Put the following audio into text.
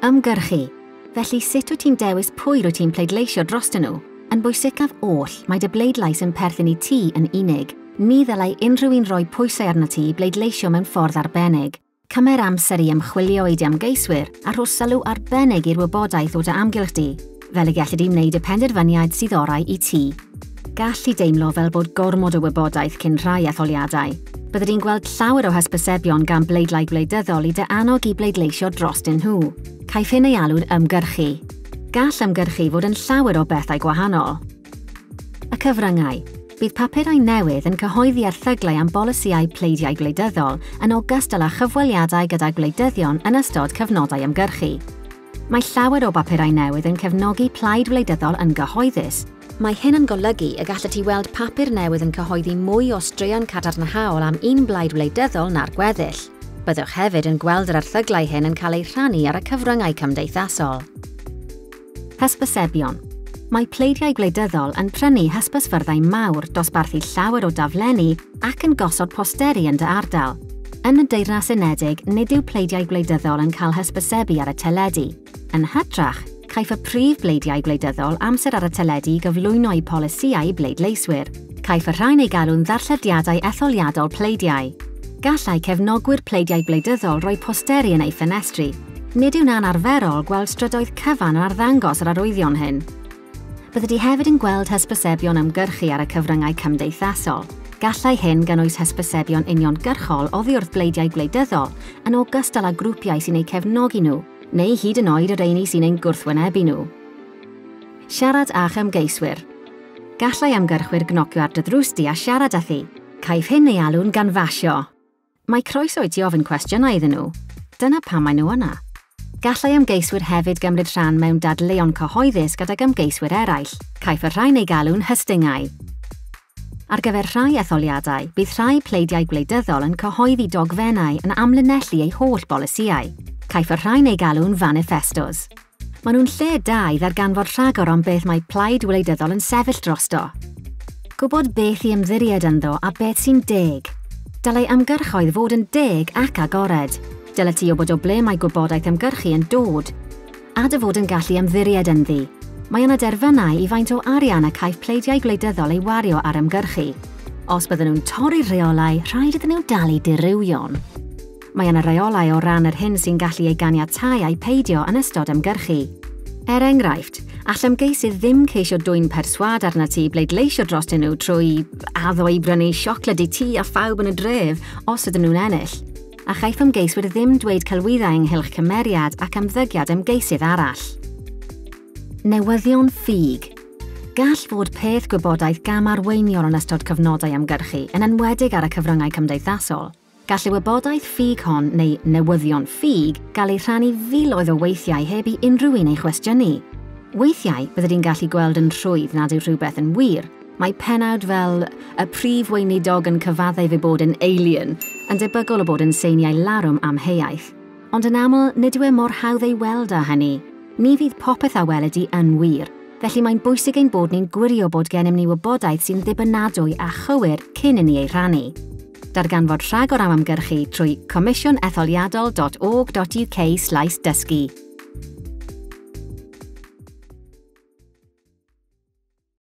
Ymgyrchu. Felly sut wyt ti'n dewis pwy rwyt ti'n pleidleisio drostyn nhw? Yn bwysicaf oll, mae dy bleidlais yn perthyn i ti yn unig. Ni ddylai unrhyw un roi pwysau arno ti bleidleisio mewn ffordd arbennig. Cymer amser i ymchwilio ei ymgeiswyr a rhos sylw arbennig i'r wybodaeth o dy amgylch di, fel y gallai di wneud y penderfyniad sydd orau i ti. Gallu deimlo fel bod gormod o wybodaeth cyn rhai etholiadau. Byddai di'n gweld llawer o hysbysebion gan bleidlau gwleidyddol i dy annog i bleidleisio drostyn nhw. Caiff hyn ei alw'n ymgyrchu. Gall ymgyrchu fod yn llawer o bethau gwahanol. Y cyfryngau. Bydd papurau newydd yn cyhoeddi erthyglau am bolisïau pleidiau gwleidyddol yn ogystal â chyfweliadau gyda gwleidyddion yn ystod cyfnodau ymgyrchu. Mae llawer o bapurau newydd yn cefnogi plaid gwleidyddol yn gyhoeddus. Mae hyn yn golygu y gallet ti weld papur newydd yn cyhoeddi mwy o straeon cadarnhaol am un blaid wleidyddol na'r gweddill. Byddwch hefyd yn gweld yr erthyglau hyn yn cael eu rhannu ar y cyfryngau cymdeithasol. Hysbysebion. Mae pleidiau gwleidyddol yn prynu hysbysfyrddau mawr dosbarthu llawer o daflenni ac yn gosod posteri yn dy ardal. Yn y Deyrnas Unedig, nid yw pleidiau gwleidyddol yn cael hysbysebu ar y teledu. Yn hytrach, caiff y prif bleidiau gwleidyddol amser ar y teledu gyflwyno i polisïau bleidleiswyr. Caiff y rhain ei galw'n ddarllediadau etholiadol pleidiau. Gallai cefnogwyr pleidiau gwleidyddol roi posteri yn ei ffenestri. Nid yw'n anarferol gweld strydoedd cyfan yn arddangos yr arwyddion hyn. Bydde di hefyd yn gweld hysbysebion ymgyrchu ar y cyfryngau cymdeithasol. Gallai hyn gynnwys hysbysebion uniongyrchol oddi wrth bleidiau gwleidyddol yn ogystal â grwpiau sy'n ei cefnogi nhw, neu hyd yn oed y rheini sy'n ein gwrthwynebu nhw. Siarad a'ch ymgeiswyr. Gallai ymgyrchwyr gnocio ar dy ddrws di a siarad â thi. Caiff hyn ei alw'n ganfasio. Mae croeso i ti ofyn cwestiynau iddyn nhw. Dyna pam maen nhw yna. Gallai ymgeiswyr hefyd gymryd rhan mewn dadleuon cyhoeddus gydag ymgeiswyr eraill. Caiff y rhain ei galw'n hystingau. Ar gyfer rhai etholiadau, bydd rhai pleidiau gwleidyddol yn cyhoeddi dogfennau yn amlinellu ei holl bolisïau. Caiff y rhain ei galw'n manifestos. Maen nhw'n lle da i ddarganfod rhagor am beth mae plaid gwleidyddol yn sefyll drosto. Gwybod beth i ymddiried ynddo a beth sy'n deg. Dylai ymgyrchoedd fod yn deg ac agored. Dylai ti o bod o ble mae gwybodaeth ymgyrchu yn dod. A dy fod yn gallu ymddiried ynddi. Mae yna derfynau i faint o arian y caiff pleidiau gwleidyddol ei wario ar ymgyrchu. Os bydden nhw'n torri'r reolau, rhaid iddyn nhw dalu dirywio'n. Mae yna reolau o ran yr hyn sy'n gallu ei ganiatáu a'i peidio yn ystod ymgyrchu. Er enghraifft, all ymgeisydd ddim ceisio dwyn perswad arna ti bleidleisio drostyn nhw trwy addo i brynu siocled i ti a phawb yn y dref os ydyn nhw'n ennill. A chaiff ymgeiswyr ddim dweud celwyddau ynghylch cymeriad ac ymddygiad ymgeisydd arall. Newyddion ffug. Gall fod peth gwybodaeth gamarweiniol yn ystod cyfnodau ymgyrchu yn enwedig ar y cyfryngau cymdeithasol. Gall y wybodaeth ffug hon neu newyddion ffug gael ei rhannu filoedd o weithiau heb i unrhyw un ei chwestiynu. Weithiau bydde di'n gallu gweld yn rhwydd nad yw rhywbeth yn wir. Mae pennawd fel y prif weinidog yn cyfaddau fe bod yn alien yn debygol o bod yn seiniau larwm amheuaeth. Ond yn aml, nid yw e mor hawdd ei weld â hynny. Ni fydd popeth a weledu yn wir, felly mae'n bwysig ein bod ni'n gwirio bod gennym ni wybodaeth sy'n ddibynadwy a chywir cyn i ni ei rhannu. Darganfod rhagor am ymgyrchu trwy comisionetholiadol.org.uk/dysgu.